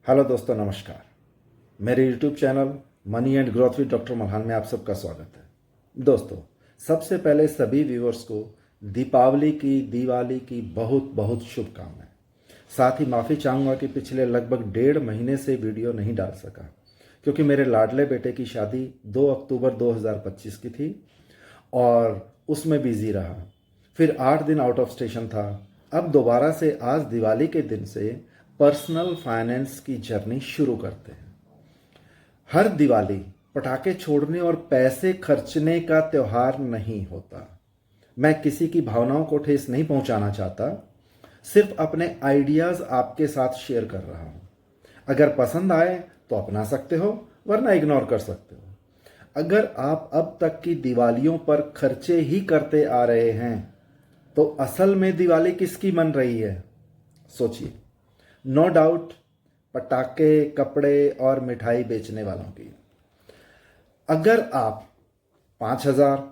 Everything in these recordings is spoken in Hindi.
हेलो दोस्तों, नमस्कार। मेरे YouTube channel money and growth with doctor Malhan में आप सबका स्वागत है। दोस्तों, सबसे पहले सभी व्यूअर्स को दिवाली की बहुत बहुत शुभकामनाएं। साथ ही माफ़ी चाहूँगा कि पिछले लगभग 1.5 महीने से वीडियो नहीं डाल सका, क्योंकि मेरे लाडले बेटे की शादी 2 अक्टूबर 2025 की थी और उसमें बिजी रहा। फिर 8 दिन आउट ऑफ स्टेशन था। अब दोबारा से आज दिवाली के दिन से पर्सनल फाइनेंस की जर्नी शुरू करते हैं। हर दिवाली पटाखे छोड़ने और पैसे खर्चने का त्योहार नहीं होता। मैं किसी की भावनाओं को ठेस नहीं पहुंचाना चाहता, सिर्फ अपने आइडियाज आपके साथ शेयर कर रहा हूं। अगर पसंद आए तो अपना सकते हो, वरना इग्नोर कर सकते हो। अगर आप अब तक की दिवालियों पर खर्चे ही करते आ रहे हैं तो असल में दिवाली किसकी मन रही है? सोचिए। नो डाउट पटाखे, कपड़े और मिठाई बेचने वालों की। अगर आप 5,000,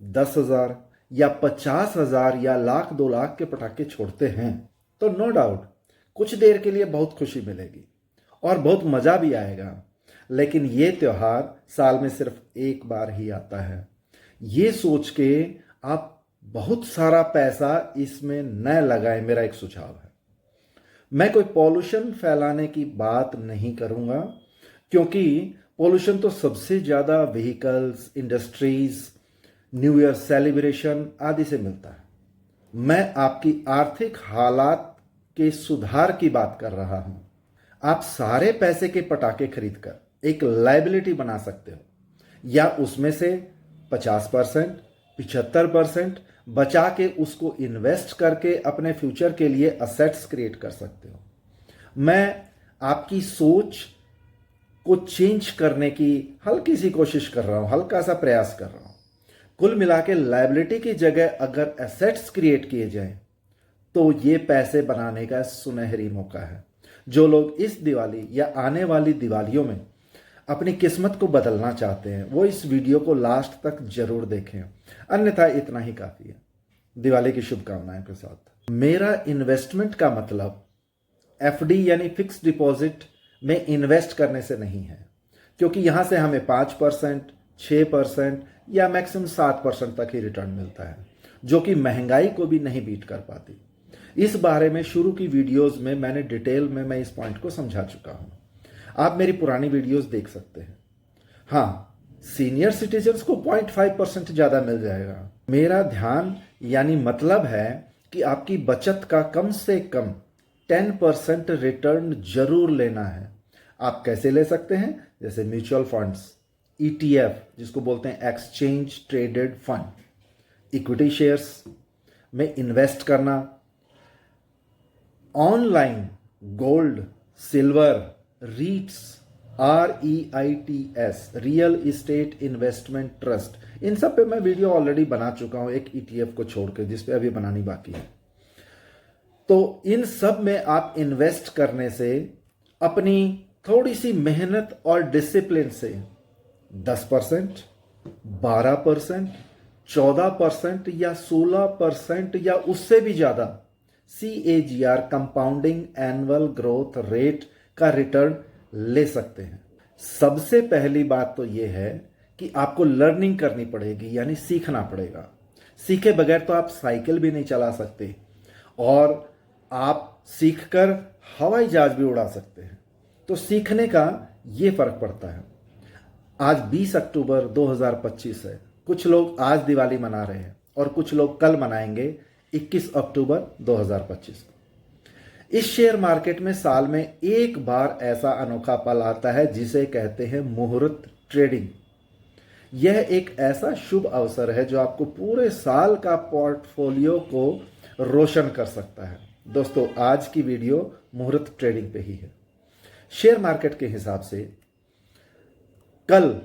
10,000 या 50,000 या लाख 2 लाख के पटाखे छोड़ते हैं तो नो डाउट कुछ देर के लिए बहुत खुशी मिलेगी और बहुत मज़ा भी आएगा। लेकिन ये त्यौहार साल में सिर्फ एक बार ही आता है। ये सोच के आप बहुत सारा पैसा इसमें न लगाएं, मेरा एक सुझाव है। मैं कोई पॉल्यूशन फैलाने की बात नहीं करूंगा, क्योंकि पॉल्यूशन तो सबसे ज़्यादा vehicles, industries, new year celebration आदि से मिलता है। मैं आपकी आर्थिक हालात के सुधार की बात कर रहा हूं। आप सारे पैसे के पटाखे खरीदकर एक लायबिलिटी बना सकते हो, या उसमें से 50%, 75% बचा के उसको इन्वेस्ट करके अपने फ्यूचर के लिए असेट्स क्रिएट कर सकते हो। मैं आपकी सोच को चेंज करने की हल्की सी कोशिश कर रहा हूं, हल्का सा प्रयास कर रहा हूं। कुल मिला के लायबिलिटी की जगह अगर एसेट्स क्रिएट किए जाएं तो ये पैसे बनाने का सुनहरी मौका है। जो लोग इस दिवाली या आने वाली दिवालियों में अपनी किस्मत को बदलना चाहते हैं वो इस वीडियो को लास्ट तक जरूर देखें, अन्यथा इतना ही काफी है। दिवाली की शुभकामनाएं के साथ। मेरा इन्वेस्टमेंट का मतलब एफडी यानी फिक्स डिपॉजिट में इन्वेस्ट करने से नहीं है, क्योंकि यहां से हमें 5%, 6% या मैक्सिमम 7% तक ही रिटर्न मिलता है, जो कि महंगाई को भी नहीं बीट कर पाती। इस बारे में शुरू की वीडियोस में मैंने डिटेल में मैं इस पॉइंट को समझा चुका हूं। आप मेरी पुरानी वीडियोस देख सकते हैं। हाँ, सीनियर सिटीजन्स को 0.5% ज़्यादा मिल जाएगा। मेरा ध्यान यानी मतलब है कि आपकी बचत का कम से कम 10% रिटर्न जरूर लेना है। आप कैसे ले सकते हैं? जैसे म्यूचुअल फंड्स, ईटीएफ जिसको बोलते हैं exchange traded fund, equity shares में इन्वेस्ट करना, online gold, silver, REITs, REITs, real estate investment trust, इन सब पे मैं वीडियो ऑलरेडी बना चुका हूं, एक ETF को छोड़कर, जिस पे अभी बनानी बाकी है। तो इन सब में आप इन्वेस्ट करने से अपनी थोड़ी सी मेहनत और डिसिप्लिन से 10%, 12%, 14% या 16% या उससे भी ज्यादा CAGR, compounding annual growth rate का रिटर्न ले सकते हैं। सबसे पहली बात तो यह है कि आपको लर्निंग करनी पड़ेगी, यानी सीखना पड़ेगा। सीखे बगैर तो आप साइकिल भी नहीं चला सकते और आप सीखकर हवाई जहाज भी उड़ा सकते हैं। तो सीखने का यह फर्क पड़ता है। आज 20 अक्टूबर 2025 है। कुछ लोग आज दिवाली मना रहे हैं और कुछ लोग कल मनाएंगे 21 अक्टूबर 2025। इस शेयर मार्केट में साल में एक बार ऐसा अनोखा पल आता है जिसे कहते हैं मुहूर्त ट्रेडिंग। यह एक ऐसा शुभ अवसर है जो आपको पूरे साल का पोर्टफोलियो को रोशन कर सकता है। दोस्तों, आज की वीडियो मुहूर्त ट्रेडिंग पे ही है। शेयर मार्केट के हिसाब से कल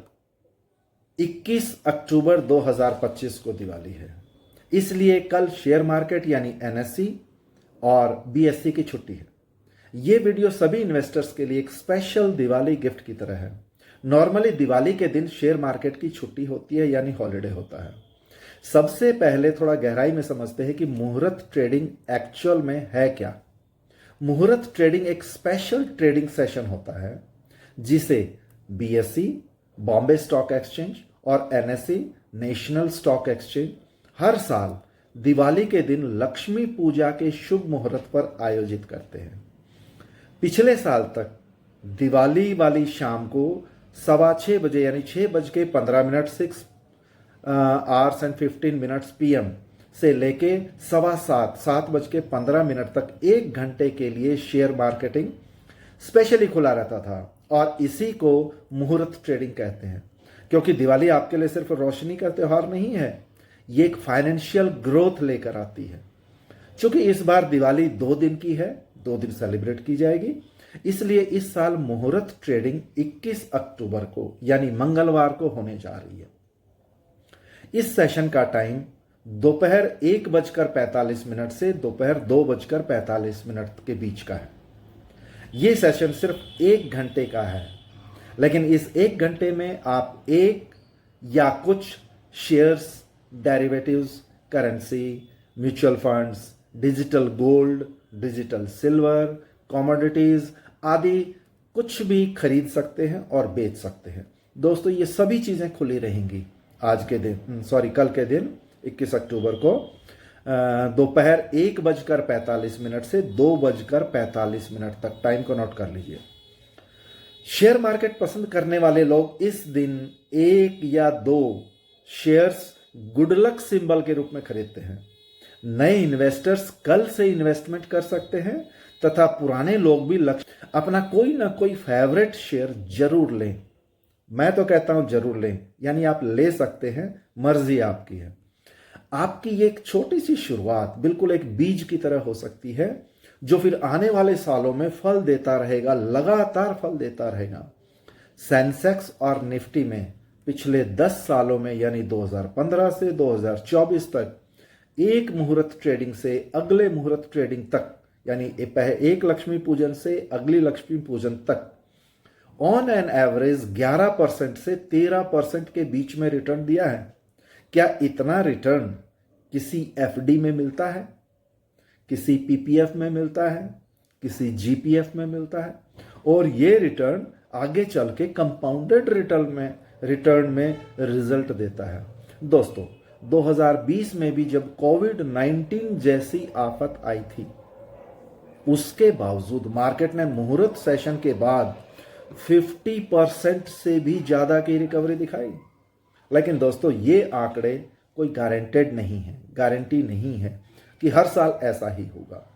21 अक्टूबर 2025 को दिवाली है, इसलिए कल शेयर मार्केट यानी NSE और BSE की छुट्टी है। यह वीडियो सभी इन्वेस्टर्स के लिए एक स्पेशल दिवाली गिफ्ट की तरह है। नॉर्मली दिवाली के दिन शेयर मार्केट की छुट्टी होती है, यानी हॉलिडे होता है। सबसे पहले थोड़ा गहराई में समझते हैं कि मुहूर्त ट्रेडिंग एक्चुअल में है क्या। मुहूर्त ट्रेडिंग एक स्पेशल ट्रेडिंग सेशन होता है जिसे बीएसई, बॉम्बे स्टॉक एक्सचेंज और एनएसई, नेशनल स्टॉक एक्सचेंज हर साल दिवाली के दिन लक्ष्मी पूजा के शुभ मुहूर्त पर आयोजित करते हैं। पिछले साल तक दिवाली वाली शाम को 6:15 बजे यानी 6:15 6:15 PM से लेके 7:15 तक 1 घंटे के लिए शेयर मार्केटिंग स्पेशली खुला रहता था और इसी को मुहूर्त ट्रेडिंग कहते हैं, क्योंकि दिवाली आपके लिए सिर्फ रोशनी का त्यौहार नहीं है, ये एक फाइनेंशियल ग्रोथ लेकर आती है। चूंकि इस बार दिवाली 2 दिन की है, 2 दिन सेलिब्रेट की जाएगी, इसलिए इस साल मुहूर्त ट्रेडिंग 21 अक्टूबर को यानी मंगलवार को होने जा रही है। इस सेशन का टाइम दोपहर 1:45 से दोपहर 2:45 के बीच का है। यह सेशन सिर्फ 1 घंटे का है, लेकिन इस 1 घंटे में आप एक या कुछ shares, derivatives, currency, mutual funds, digital gold, digital silver, commodities आदि कुछ भी खरीद सकते हैं और बेच सकते हैं। दोस्तों, ये सभी चीजें खुली रहेंगी कल के दिन 21 अक्टूबर को दोपहर 1:45 से 2:45 तक। टाइम को नोट कर लीजिए। शेयर मार्केट पसंद करने वाले लोग इस दिन 1 या 2 शेयर्स गुड लक सिंबल के रूप में खरीदते हैं। नए इन्वेस्टर्स कल से इन्वेस्टमेंट कर सकते हैं तथा पुराने लोग भी अपना कोई ना कोई फेवरेट शेयर जरूर लें। मैं तो कहता हूं जरूर लें, यानी आप ले सकते हैं, मर्जी आपकी है। आपकी ये एक छोटी सी शुरुआत बिल्कुल एक बीज की तरह हो सकती है जो फिर आने वाले सालों में फल देता रहेगा, लगातार फल देता रहेगा। सेंसेक्स और निफ्टी में पिछले 10 सालों में यानी 2015 से 2024 तक एक मुहूर्त ट्रेडिंग से अगले मुहूर्त ट्रेडिंग तक यानी एक लक्ष्मी पूजन से अगली लक्ष्मी पूजन तक ऑन एन एवरेज 11% से 13% के बीच में रिटर्न दिया है। क्या इतना रिटर्न किसी एफडी में मिलता है, किसी पीपीएफ में मिलता है, किसी जीपीएफ में मिलता है? और ये रिटर्न आगे चल के कंपाउंडेड रिटर्न में रिजल्ट देता है। दोस्तों, 2020 में भी जब कोविड-19 जैसी आफत आई थी, उसके बावजूद मार्केट ने मुहूर्त सेशन के बाद 50% से भी ज्यादा की रिकवरी दिखाई। लेकिन दोस्तों, ये आंकड़े कोई गारंटी नहीं है कि हर साल ऐसा ही होगा।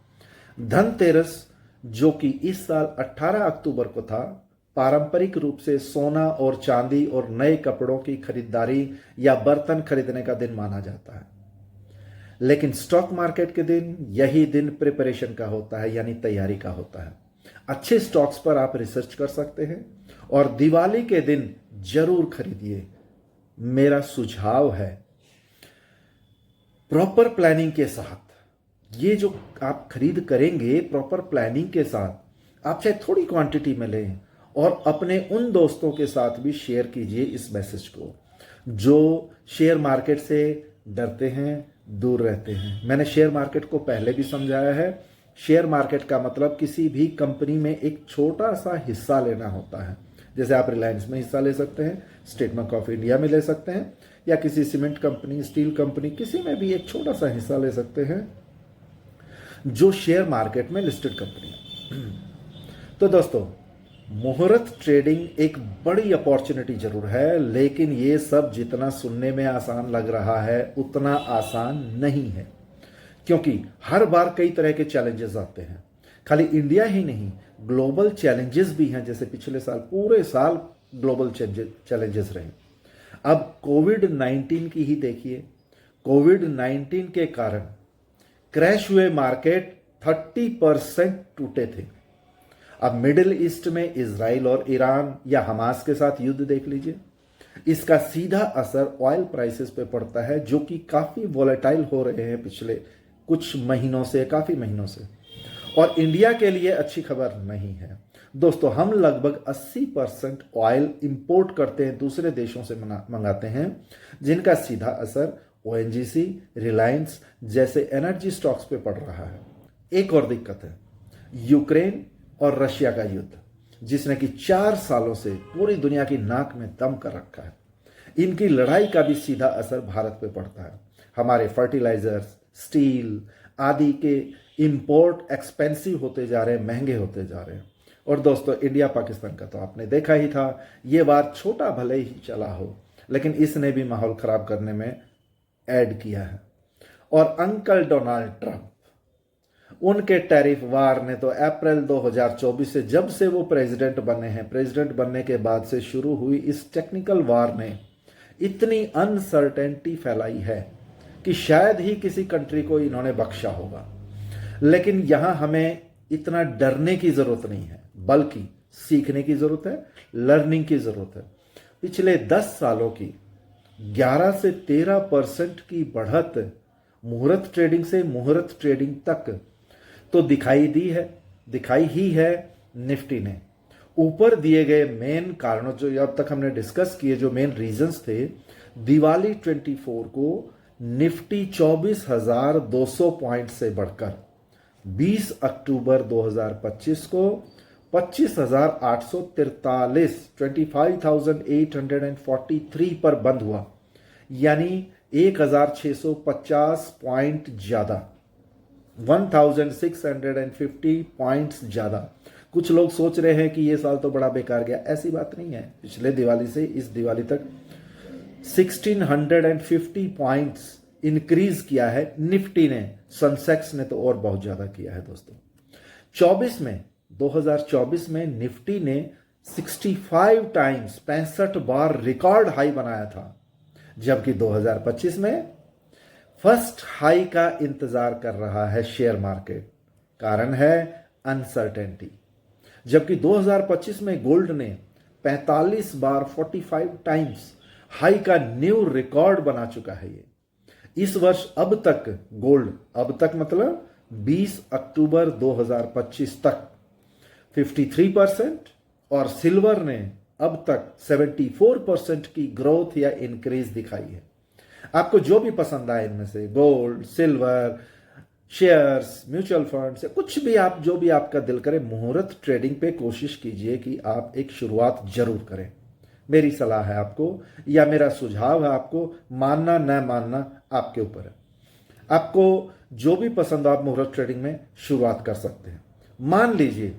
धनतेरस जो कि इस साल 18 अक्टूबर को था, पारंपरिक रूप से सोना और चांदी और नए कपड़ों की खरीदारी या बर्तन खरीदने का दिन माना जाता है। लेकिन स्टॉक मार्केट के दिन यही दिन प्रिपरेशन का होता है, यानी तैयारी का होता है। अच्छे स्टॉक्स पर आप रिसर्च कर सकते हैं और दिवाली के दिन जरूर खरीदिए। मेरा सुझाव है प्रॉपर प्लानिंग के साथ ये जो आप खरीद करेंगे, प्रॉपर प्लानिंग के साथ आप चाहे थोड़ी क्वांटिटी में लें और अपने उन दोस्तों के साथ भी शेयर कीजिए इस मैसेज को जो शेयर मार्केट से डरते हैं, दूर रहते हैं। मैंने शेयर मार्केट को पहले भी समझाया है। शेयर मार्केट का मतलब किसी भी कंपनी में एक छोटा सा हिस्सा लेना होता है। जैसे आप रिलायंस में हिस्सा ले सकते हैं, स्टेट बैंक ऑफ इंडिया में ले सकते हैं, या किसी सीमेंट कंपनी, स्टील कंपनी, किसी में भी एक छोटा सा हिस्सा ले सकते हैं जो शेयर मार्केट में लिस्टेड कंपनी है। तो दोस्तों, मुहूर्त ट्रेडिंग एक बड़ी अपॉर्चुनिटी जरूर है, लेकिन ये सब जितना सुनने में आसान लग रहा है उतना आसान नहीं है, क्योंकि हर बार कई तरह के चैलेंजेस आते हैं। खाली इंडिया ही नहीं, ग्लोबल चैलेंजेस भी हैं। जैसे पिछले साल पूरे साल ग्लोबल चैलेंजेस रहे। अब कोविड-19 की ही देखिए। कोविड-19 के कारण क्रैश हुए मार्केट 30% टूटे थे। अब मिडिल ईस्ट में इजराइल और ईरान या हमास के साथ युद्ध देख लीजिए। इसका सीधा असर ऑयल प्राइसेस पे पड़ता है, जो कि काफी वॉलेटाइल हो रहे हैं पिछले कुछ महीनों से, काफी महीनों से। और इंडिया के लिए अच्छी खबर नहीं है। दोस्तों, हम लगभग 80% ऑयल इंपोर्ट करते हैं, दूसरे देशों से मंगाते हैं, जिनका सीधा असर ओएनजीसी, रिलायंस जैसे एनर्जी स्टॉक्स पे पड़ रहा है। एक और दिक्कत है, यूक्रेन और रशिया का युद्ध, जिसने कि 4 सालों से पूरी दुनिया की नाक में दम कर रखा है। इनकी लड़ाई का भी सीधा असर भारत पे पड़ता है। हमारे फर्टिलाइजर्स, स्टील आदि के इंपोर्ट एक्सपेंसिव होते जा रहे हैं, महंगे होते जा रहे हैं। और दोस्तों, इंडिया पाकिस्तान का तो आपने देखा ही था। ये बात छोटा भले ही चला हो, लेकिन इसने भी माहौल खराब करने में ऐड किया है। और अंकल डोनाल्ड ट्रंप, उनके टैरिफ वार ने तो अप्रैल 2024 से, जब से वो प्रेसिडेंट बने हैं, प्रेसिडेंट बनने के बाद से शुरू हुई इस टेक्निकल वार ने इतनी अनसर्टेनिटी फैलाई है कि शायद ही किसी कंट्री को इन्होंने बख्शा होगा। लेकिन यहां हमें इतना डरने की जरूरत नहीं है, बल्कि सीखने की जरूरत है, लर्निंग की जरूरत है। पिछले 10 सालों की 11 से 13% की बढ़त मुहूर्त ट्रेडिंग से मुहूर्त ट्रेडिंग तक तो दिखाई ही है निफ्टी ने। ऊपर दिए गए मेन कारणों जो अब तक हमने डिस्कस किए, जो मेन रीजंस थे, दिवाली 24 को निफ्टी 24,200 पॉइंट से बढ़कर 20 अक्टूबर 2025 को 25,843 25,843 पर बंद हुआ, यानी 1,650 पॉइंट ज्यादा, 1,650 पॉइंट्स ज्यादा। कुछ लोग सोच रहे हैं कि ये साल तो बड़ा बेकार गया। ऐसी बात नहीं है। पिछले दिवाली से इस दिवाली तक 1,650 पॉइंट्स इंक्रीज किया है निफ्टी ने। सेंसेक्स ने तो और बहुत ज्यादा किया है दोस्तों। 2024 में निफ्टी ने 65 टाइम्स 65 बार रिकॉर्ड हाई बनाया था, जबकि 2025 में फर्स्ट हाई का इंतजार कर रहा है शेयर मार्केट। कारण है अनसर्टेनिटी। जबकि 2025 में गोल्ड ने 45 बार 45 टाइम्स हाई का न्यू रिकॉर्ड बना चुका है। ये इस वर्ष अब तक गोल्ड, अब तक मतलब 20 अक्टूबर 2025 तक 53% और सिल्वर ने अब तक 74% की ग्रोथ या इंक्रीज दिखाई है। आपको जो भी पसंद आए इनमें से, gold, silver, shares, mutual fund से कुछ भी, आप जो भी आपका दिल करे, मुहूर्त ट्रेडिंग पे कोशिश कीजिए कि आप एक शुरुआत जरूर करें। मेरी सलाह है आपको, या मेरा सुझाव है आपको, मानना न मानना आपके ऊपर है। आपको जो भी पसंद हो आप मुहूर्त ट्रेडिंग में शुरुआत कर सकते हैं। मान लीजिए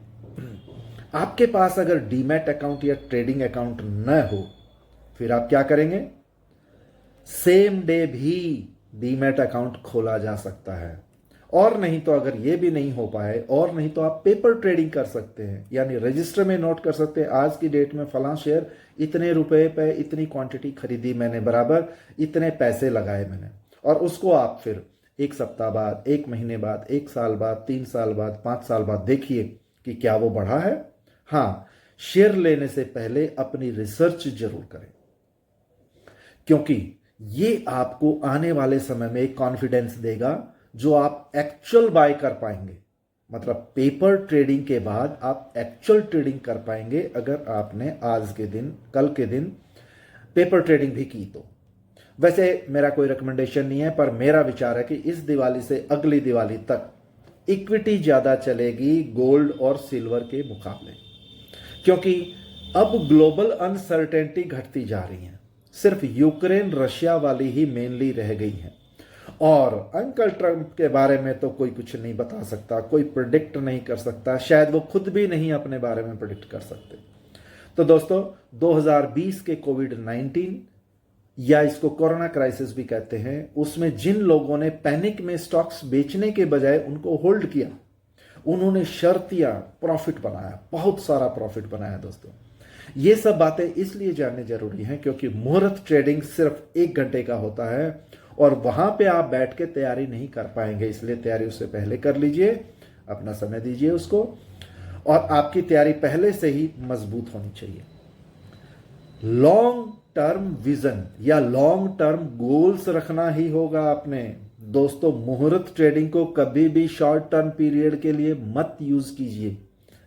आपके पास अगर डीमैट अकाउंट या ट्रेडिंग अकाउंट न हो, फिर आप क्या करेंगे? सेम डे भी डीमैट अकाउंट खोला जा सकता है। और नहीं तो अगर ये भी नहीं हो पाए, और नहीं तो आप पेपर ट्रेडिंग कर सकते हैं, यानी रजिस्टर में नोट कर सकते हैं आज की डेट में फलां शेयर इतने रुपए पे इतनी क्वांटिटी खरीदी मैंने, बराबर इतने पैसे लगाए मैंने, और उसको आप फिर 1 सप्ताह बाद, 1 महीने बाद, 1 साल बाद, 3 साल बाद, 5 साल बाद देखिए कि क्या वो बढ़ा है। हाँ, शेयर लेने से पहले अपनी रिसर्च जरूर करें, क्योंकि ये आपको आने वाले समय में एक कॉन्फिडेंस देगा जो आप एक्चुअल बाय कर पाएंगे। मतलब पेपर ट्रेडिंग के बाद आप एक्चुअल ट्रेडिंग कर पाएंगे अगर आपने आज के दिन, कल के दिन पेपर ट्रेडिंग भी की तो। वैसे मेरा कोई रिकमेंडेशन नहीं है, पर मेरा विचार है कि इस दिवाली से अगली दिवाली तक इक्विटी ज्यादा चलेगी गोल्ड और सिल्वर के मुकाबले, क्योंकि अब ग्लोबल अनसर्टेनिटी घटती जा रही है। सिर्फ यूक्रेन रशिया वाली ही मेनली रह गई है। और अंकल ट्रंप के बारे में तो कोई कुछ नहीं बता सकता, कोई प्रिडिक्ट नहीं कर सकता, शायद वो खुद भी नहीं अपने बारे में प्रिडिक्ट कर सकते। तो दोस्तों, 2020 के कोविड-19 या इसको कोरोना क्राइसिस भी कहते हैं, उसमें जिन लोगों ने पैनिक में स्टॉक्स बेचने के बजाय उनको होल्ड किया, उन्होंने शर्तिया प्रॉफिट बनाया, बहुत सारा प्रॉफिट बनाया। दोस्तों, ये सब बातें इसलिए जाननी जरूरी हैं क्योंकि मुहूर्त ट्रेडिंग सिर्फ 1 घंटे का होता है और वहां पे आप बैठ के तैयारी नहीं कर पाएंगे। इसलिए तैयारी उससे पहले कर लीजिए, अपना समय दीजिए उसको, और आपकी तैयारी पहले से ही मजबूत होनी चाहिए। लॉन्ग टर्म विजन या लॉन्ग टर्म गोल्स रखना ही होगा आपने। दोस्तों, मुहूर्त ट्रेडिंग को कभी भी शॉर्ट टर्म पीरियड के लिए मत यूज कीजिए।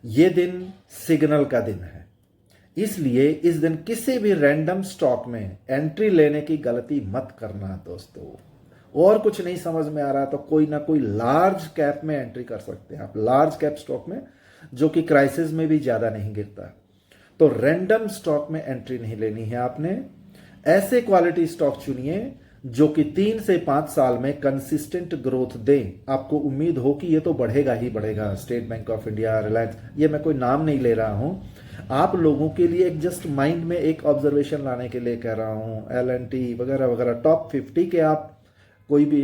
यह दिन सिग्नल का दिन है, इसलिए इस दिन किसी भी रैंडम स्टॉक में एंट्री लेने की गलती मत करना दोस्तों। और कुछ नहीं समझ में आ रहा तो कोई ना कोई लार्ज कैप में एंट्री कर सकते हैं आप, लार्ज कैप स्टॉक में, जो कि क्राइसिस में भी ज़्यादा नहीं गिरता। तो रैंडम स्टॉक में एंट्री नहीं लेनी है आपने। ऐसे क्वालिटी स्टॉक चुनिए जो कि 3 से 5 साल में कंसिस्टेंट ग्रोथ दे, आपको उम्मीद हो कि ये तो बढ़ेगा ही बढ़ेगा। State bank of India, Reliance, ये मैं कोई नाम नहीं ले रहा हूं, आप लोगों के लिए एक जस्ट माइंड में एक ऑब्जर्वेशन लाने के लिए कह रहा हूं। L&T वगैरह वगैरह टॉप 50 के आप कोई भी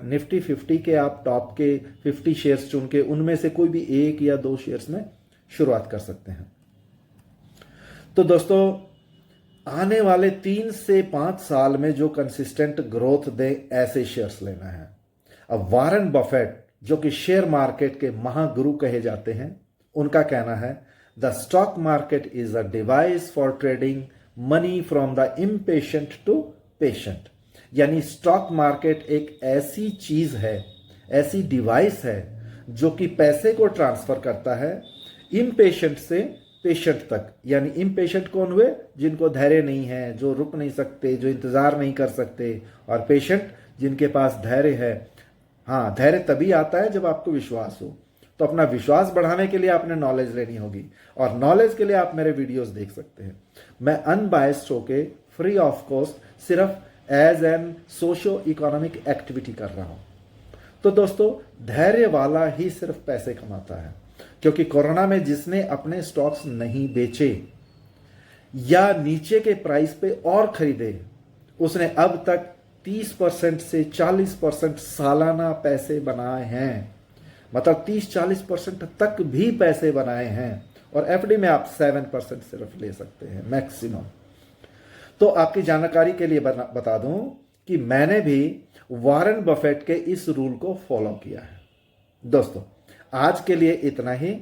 निफ्टी 50 के आप टॉप के 50 शेयर्स चुन के उनमें से कोई भी 1 या 2 शेयर्स में शुरुआत कर सकते हैं। तो दोस्तों, आने वाले 3 से 5 साल में जो कंसिस्टेंट ग्रोथ दे, ऐसे शेयर्स लेना है। अब वॉरेन बफेट, जो कि शेयर मार्केट के महागुरु कहे जाते हैं, उनका कहना है the stock market is a device for trading money from the impatient to patient. यानी स्टॉक मार्केट एक ऐसी चीज है, ऐसी डिवाइस है जो कि पैसे को ट्रांसफर करता है इम्पेशेंट से पेशेंट तक। यानी इम्पेशेंट कौन हुए? जिनको धैर्य नहीं है, जो रुक नहीं सकते, जो इंतजार नहीं कर सकते, और पेशेंट जिनके पास धैर्य है। हाँ, धैर्य तभी आता है जब आपको विश्वास हो। तो अपना विश्वास बढ़ाने के लिए आपने नॉलेज लेनी होगी, और नॉलेज के लिए आप मेरे वीडियोस देख सकते हैं। मैं अनबायस्ड होके फ्री ऑफ कॉस्ट सिर्फ as an socio economic activity कर रहा हूं। तो दोस्तों, धैर्य वाला ही सिर्फ पैसे कमाता है, क्योंकि कोरोना में जिसने अपने स्टॉक्स नहीं बेचे या नीचे के प्राइस पे और खरीदे, उसने अब तक 30% से 40% सालाना पैसे बनाए हैं। मतलब 30-40% तक भी पैसे बनाए हैं। और एफडी में आप 7% सिर्फ ले सकते हैं मैक्सिमम। तो आपकी जानकारी के लिए बता दूं कि मैंने भी वॉरेन बफेट के इस रूल को फॉलो किया है। दोस्तों, आज के लिए इतना ही।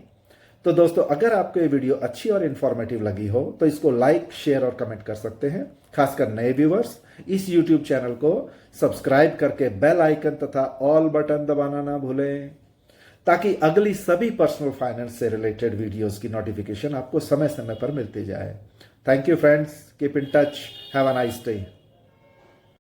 तो दोस्तों, अगर आपको ये वीडियो अच्छी और इंफॉर्मेटिव लगी हो तो इसको लाइक, शेयर और कमेंट कर सकते हैं। खासकर नए व्यूवर्स इस यूट्यूब चैनल को सब्सक्राइब करके बेल आइकन तथा ऑल बटन दबाना ना भूलें, ताकि अगली सभी पर्सनल फाइनेंस से रिलेटेड वीडियोस की नोटिफिकेशन आपको समय समय पर मिलती जाए। Thank you friends, keep in touch, have a nice day.